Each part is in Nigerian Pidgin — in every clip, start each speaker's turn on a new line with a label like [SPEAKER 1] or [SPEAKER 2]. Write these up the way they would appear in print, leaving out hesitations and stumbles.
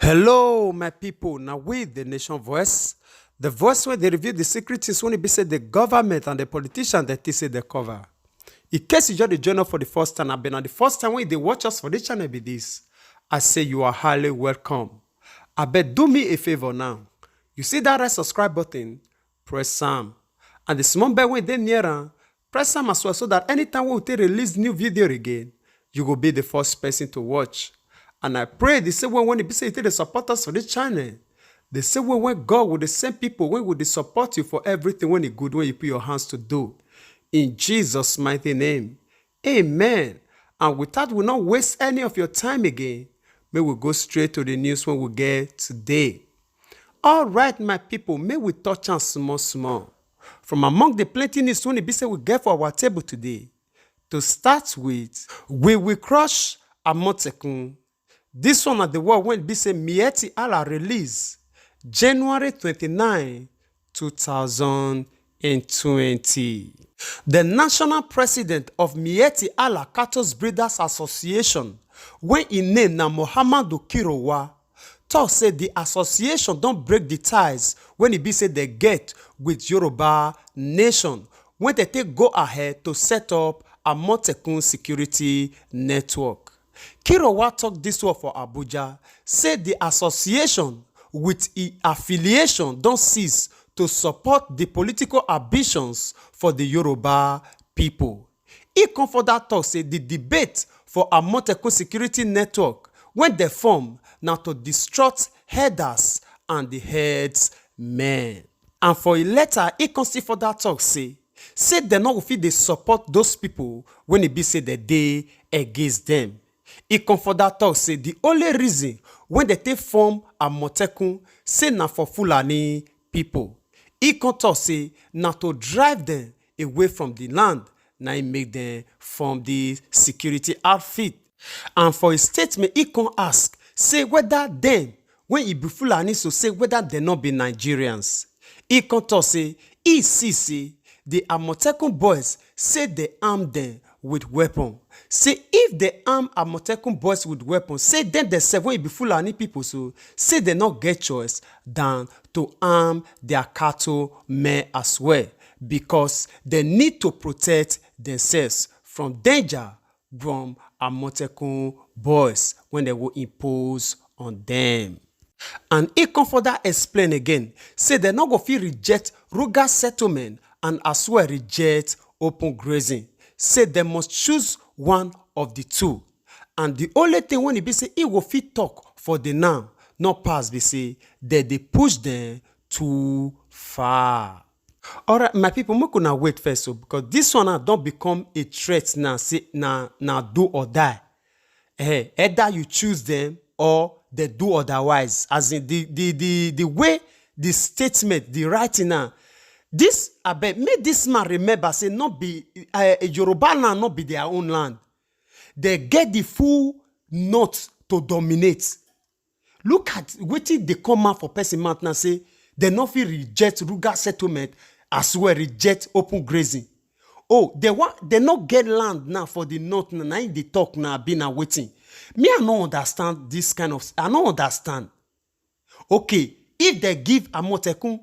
[SPEAKER 1] Hello, my people. Now we, the nation voice, the voice where they review the secret things when it be said the government and the politicians that they say they cover. In case you just join us for the first time, I've been on the first time when they watch us for this channel be this, I say you are highly welcome. I bet do me a favor now. You see that red subscribe button, press some. And the small bell when they near, press some as well so that anytime we will release new video again, you will be the first person to watch. And I pray the same way when they say they support us for this channel. The same way when God will the same people when will they support you for everything when it's good when you put your hands to do. In Jesus' mighty name. Amen. And without we not waste any of your time again, may we go straight to the news when we get today. All right, my people, may we touch on small. From among the plenty news when it be say we get for our table today. To start with, we will crush Amotekun. This one at the war when be say Miyetti Allah release January 29, 2020. The national president of Miyetti Allah Cattle Breeders Association, when in name na Muhammadu Kirowa, talk say the association don't break the ties when it be say they get with Yoruba nation when they take go ahead to set up a Amotekun security network. Kirowa talk this word for Abuja, say the association with its affiliation don't cease to support the political ambitions for the Yoruba people. He come for that talk say the debate for a Amotekun security network when they form now to distrust headers and the headsmen. And for a letter, he come see for that talk say they not fit they support those people when it be say that they against them. He come for that talk say the only reason when they take form Amotekun say na for Fulani people. He come talk say na to drive them away from the land, na he make them form the security outfit. And for a statement, he come ask say whether them when he be Fulani so say whether they not be Nigerians. He come talk say he see the Amotekun boys say they arm them with weapon. Say if they arm Amotekun boys with weapons, say then they say when it be Fulani people so say they not get choice than to arm their cattle men as well because they need to protect themselves from danger from Amotekun boys when they will impose on them. And he come further explain again, say they not go fit reject rural settlement and as well reject open grazing. Say they must choose one of the two. And the only thing when it be say he will fit talk for the now, not pass be say that they push them too far. Alright, my people, we gonna wait first so because this one now don't become a threat now. Say now do or die. Either you choose them or they do otherwise. As in the way the statement, the writing now. This abeg make this man remember say not be Yoruba land not be their own land. They get the full note to dominate. Look at wetin they come out for person mouth now say they not fit reject rural settlement as well reject open grazing. Oh, they not get land now for the north now. Now they talk now been and waiting. Me I no understand this kind of. I no understand. Okay, if they give Amotekun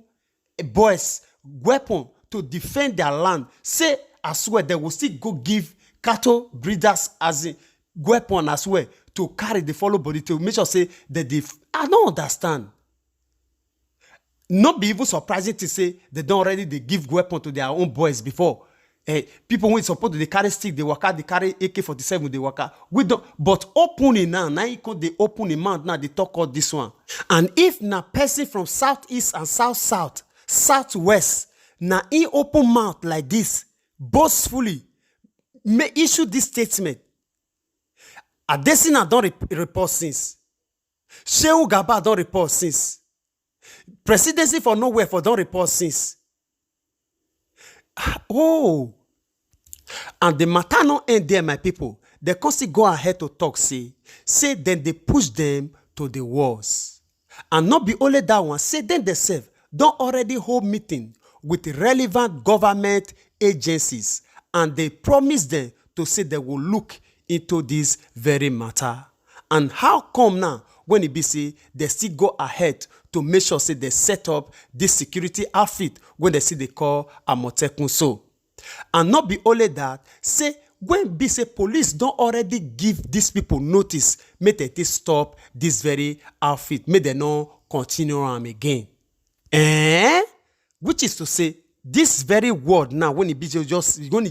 [SPEAKER 1] boys weapon to defend their land, say as well they will still go give cattle breeders as a weapon as well to carry the follow body to make sure say that they. I don't understand. Not be even surprising to say they don't already they give weapon to their own boys before. People when support they carry stick, they work out, they carry AK-47, they work out. We don't, but opening now you they open the mouth now they talk all this one. And if na person from southeast and southwest, na in open mouth like this, boastfully, may issue this statement. Adesina don't report since. Shehu Gaba don't report since. Presidency for nowhere for don't report since. Oh, and the matter no end there, my people. They constantly go ahead to talk, say then they push them to the walls. And not be only that one, say then themselves don't already hold meeting with relevant government agencies and they promise them to say they will look into this very matter. And how come now when it be say they still go ahead to make sure say they set up this security outfit when they see they call Amotekun so. And not be only that, say when be say police don't already give these people notice, make they stop this very outfit, make they not continue on again. Which is to say, this very word now, when it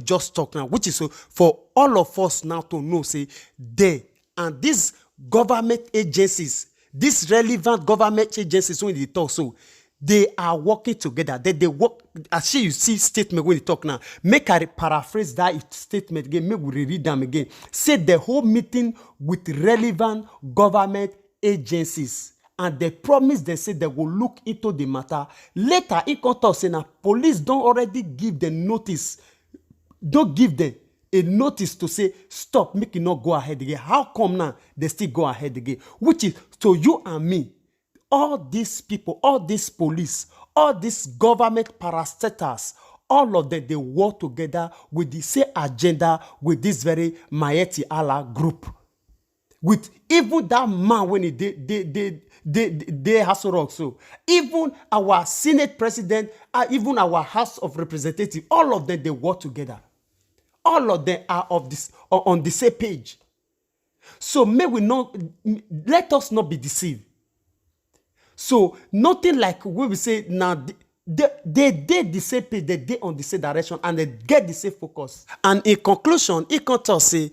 [SPEAKER 1] just talk now, which is so for all of us now to know, say they and these government agencies, these relevant government agencies, when they talk, so they are working together. They work. As you see statement when they talk now, make I paraphrase that statement again. Make we read them again. Say the whole meeting with relevant government agencies. And they promise, they say they will look into the matter. Later, it can talk say now police don't already give them notice. Don't give them a notice to say stop, make it not go ahead again. How come now they still go ahead again? Which is to you and me, all these people, all these police, all these government parastatals, all of them, they work together with the same agenda with this very Miyetti Allah group. With even that man when they has rock, so even our Senate president, even our House of Representatives, all of them they work together. All of them are on the same page. So may we not let us not be deceived. So nothing like when we say now they did the same page, they did on the same direction, and they get the same focus. And in conclusion, it can tell say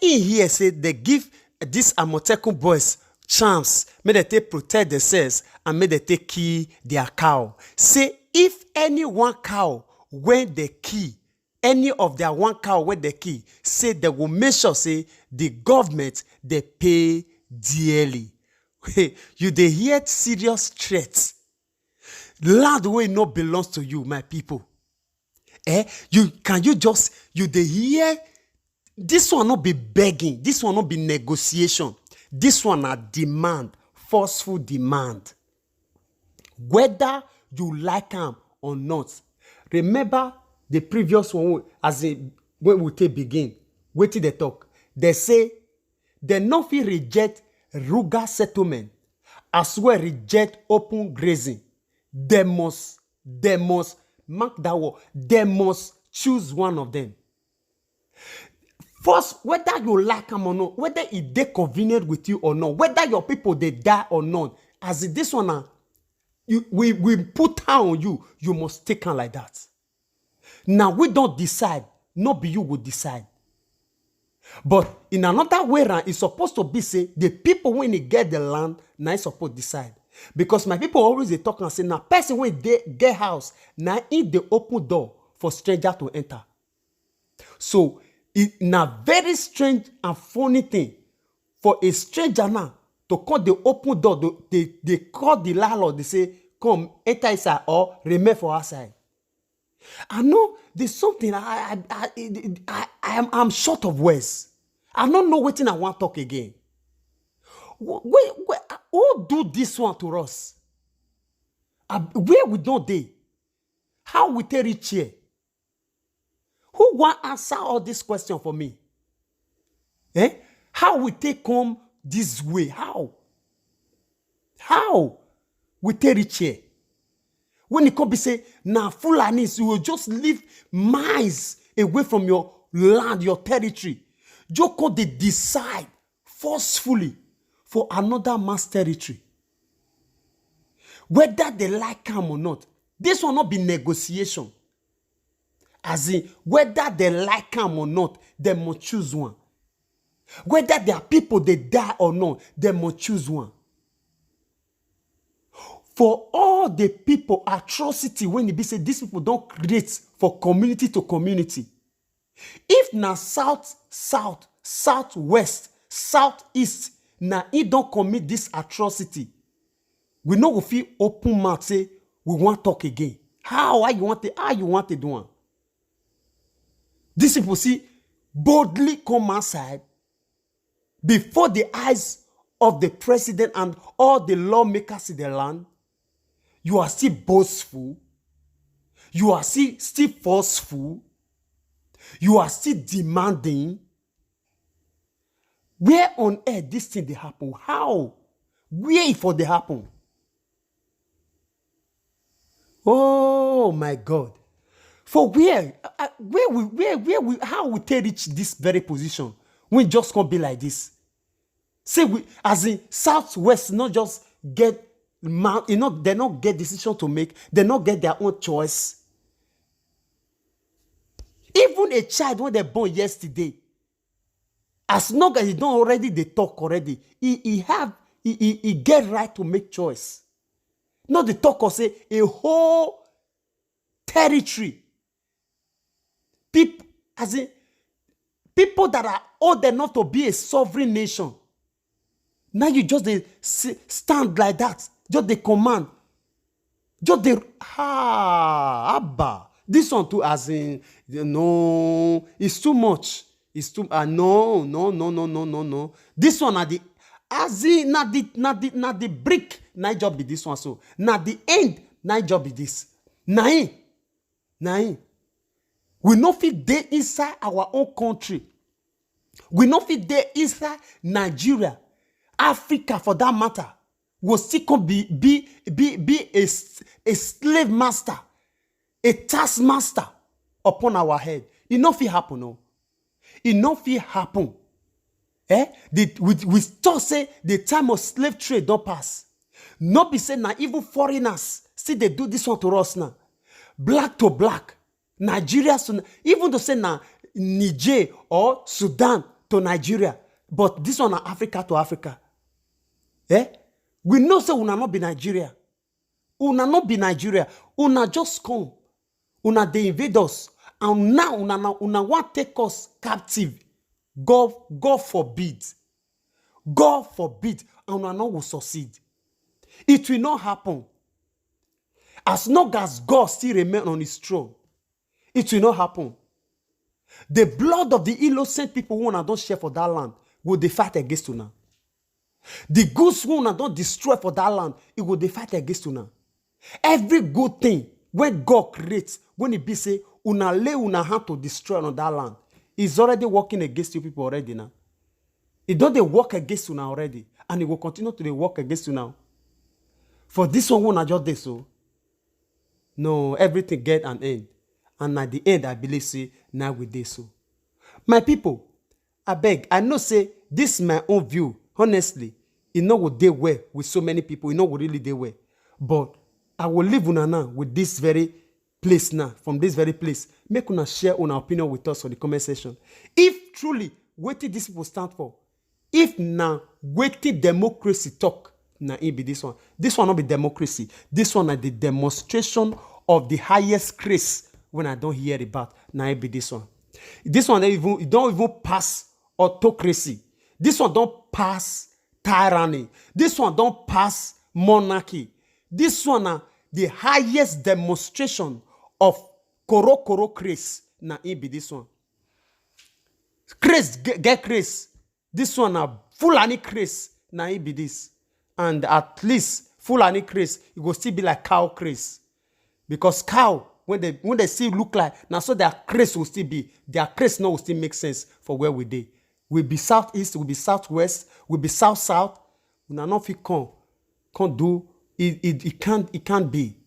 [SPEAKER 1] in here say they give these Amotekun boys chance, may they take protect themselves and may they take key their cow. Say if any one cow when they key, any of their one cow when they key, say they will make sure say the government they pay dearly. Hey, you they hear serious threats. Land way no belongs to you, my people. They hear this one not be begging, this one not be negotiation. This one a demand, forceful demand. Whether you like them or not. Remember the previous one, as in, when we take begin, wait till they talk. They say they not fit reject Ruga settlement, as well reject open grazing. They must mark that word. They must choose one of them. First, whether you like them or not, whether it they convenient with you or not, whether your people they die or not, as in this one, we put down on you, you must take on like that. Now we don't decide, not be you will decide. But in another way around, it's supposed to be say the people when they get the land, now it's supposed to decide. Because my people always they talk and say now person when they get house, now in the open door for stranger to enter. So it's a very strange and funny thing for a stranger now to call the open door. They call the landlord, they say, come enter inside or remain for outside. I know there's something I'm short of words. I don't know what I want to talk again. Who do this one to us? Where we don't they? How we take reach here? Who want answer all this question for me? How we take come this way? How we take reach here? When it comes to say, now Fulanis, you will just live miles away from your land, your territory. You could they decide forcefully for another man's territory. Whether they like him or not, this will not be negotiation. As in, whether they like him or not, they must choose one. Whether there are people they die or not, they must choose one. For all the people, atrocity, when it be said, these people don't create for community to community. If now south, southwest, southeast, now it don't commit this atrocity, we know we feel open mouth say we want to talk again. How you want to do one? These people see boldly come outside before the eyes of the president and all the lawmakers in the land. You are still boastful. You are still forceful. You are still demanding. Where on earth this thing they happen? How? Where it for dey happen? Oh my God. For where we how we take reach this very position when it just can't be like this? Say we as in Southwest not just get they not get decision to make, they not get their own choice. Even a child when they born yesterday, as long as he don't already they talk already, he get right to make choice. Not the talk of say a whole territory. People, as in people that are old enough to be a sovereign nation. Now you just they stand like that. Just they command. Just they abba. This one too, as in no, it's too much. It's too no. This one at the as in na the brick na job be this one so. Na the end na job be this. Na. We no fit dey inside our own country. We no fit dey inside Nigeria, Africa for that matter. We still can be a slave master, a taskmaster upon our head. It no fit happen, no. It no fit happen. We still say the time of slave trade don't pass. Not be say na even foreigners see they do this one to us now. Black to black. Nigeria, even to say na Niger or Sudan to Nigeria, but this one na Africa to Africa. We know say una not be Nigeria. Una not be Nigeria. Una just come. Una dey invade us. And now una want take us captive. God forbid. God forbid. And una not will succeed. It will not happen. As long as God still remain on his throne, it will not happen. The blood of the innocent people who don't share for that land will they fight against una. The goods who don't destroy for that land, it will they fight against una. Every good thing when God creates, when it be say una lay una hand to destroy on that land, is already working against you people already now. It don't they work against you now already, and it will continue to work against you now. For this one, una just this so. No, everything get an end. And at the end, I believe, say, now we do so. My people, I beg, I know, say, this is my own view. Honestly, it no would dey well with so many people. It no would really dey well. But I will leave una now with this very place now, from this very place. Make una share una opinion with us on the comment section. If truly, what did these people stand for? If now, what did democracy talk? Now, it be this one. This one not be democracy. This one is the demonstration of the highest grace. When I don't hear about, now it be this one. This one don't even pass autocracy. This one don't pass tyranny. This one don't pass monarchy. This one is the highest demonstration of koro grace. Now it be this one. Grace get grace. This one is Fulani grace. Now it be this. And at least Fulani grace, it will still be like cow grace. Because cow, when they still look like, now so their crest will still be, their crest now will still make sense for where we dey. We'll be southeast, we'll be southwest, we'll be south. We not fit can't do it can't be.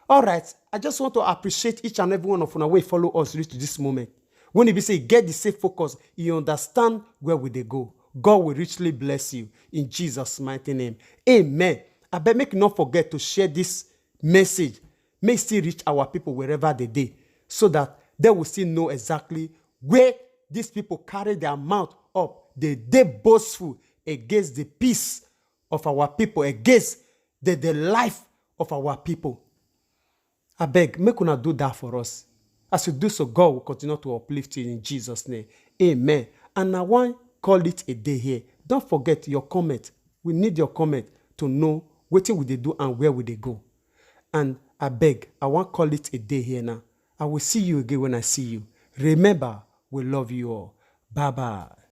[SPEAKER 1] All right, I just want to appreciate each and every one of you way follow us reach to this moment. When you say get the safe focus, you understand where will they go. God will richly bless you in Jesus' mighty name. Amen. I bet make you not forget to share this message. May still reach our people wherever they dey, so that they will still know exactly where these people carry their mouth up. They boastful against the peace of our people, against the life of our people. I beg, make una do that for us. As you do so, God will continue to uplift you in Jesus' name. Amen. And I want to call it a day here. Don't forget your comment. We need your comment to know what will they do and where will they go. And I beg, I won't call it a day here now. I will see you again when I see you. Remember, we love you all. Bye-bye.